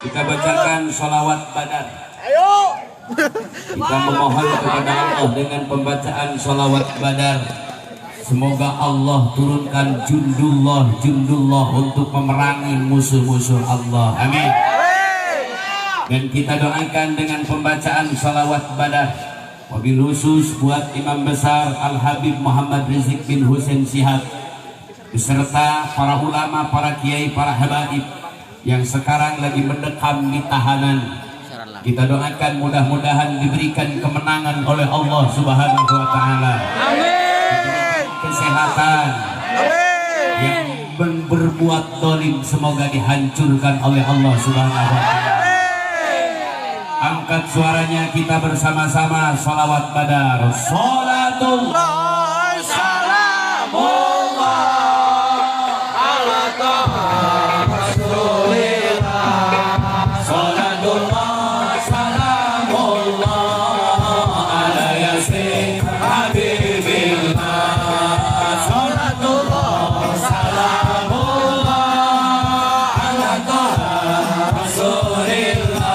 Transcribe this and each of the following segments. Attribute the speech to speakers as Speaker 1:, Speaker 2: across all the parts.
Speaker 1: Kita bacakan sholawat badar.
Speaker 2: Ayo.
Speaker 1: Kita memohon kepada Allah dengan pembacaan sholawat badar. Semoga Allah turunkan jundullah untuk memerangi musuh-musuh Allah. Amin. Dan kita doakan dengan pembacaan sholawat badar. Wabil khusus buat Imam Besar Al-Habib Muhammad Rizik bin Husain Shihab beserta para ulama, para kiai, para habaib yang sekarang lagi mendekam di tahanan. Kita doakan mudah-mudahan diberikan kemenangan oleh Allah Subhanahu wa taala. Amin. Kesehatan. Amin. Yang berbuat zalim semoga dihancurkan oleh Allah Subhanahu wa taala. Angkat suaranya kita bersama-sama sholawat badar. Sholatullah salamullah ala taha rasulillah. Sholatullah salamullah ala yasin habibillah. Sholatullah salamullah ala taha rasulillah.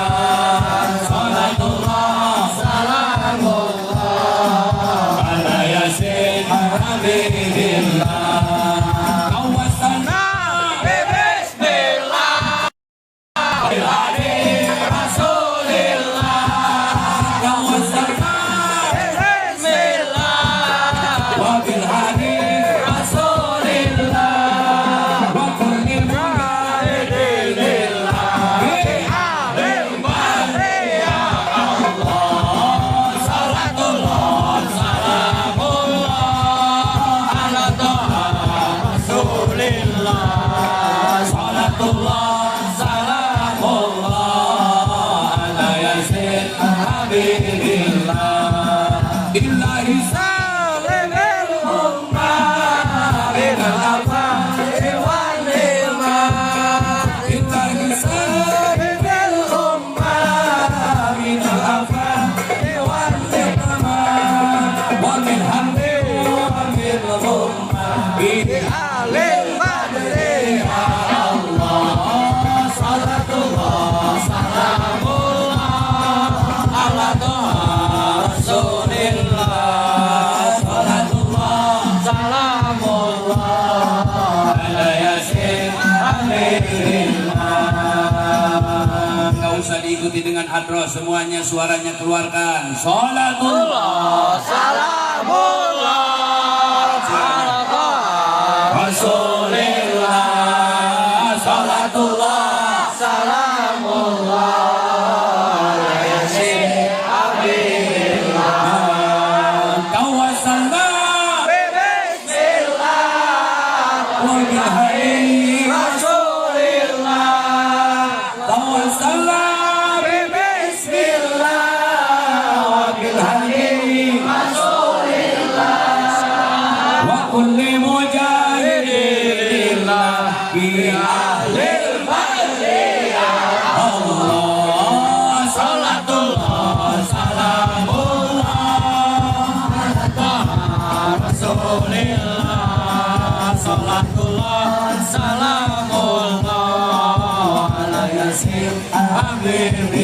Speaker 1: Nggak usah diikuti dengan hadroh, semuanya suaranya keluarkan. Sholatullah salamullah ala rasulillah. Sholatullah salamullah ala yasin habibillah. Tawassalna bismillah wa bihayyi rasulillah. Tawassalna bismillah wa bihayyi rasulillah wa kulli mujahidillah bi ahlil bariyah. Allah salatullah salamullah ala taha rasulillah. Salatullah salamullah ala yasin habib.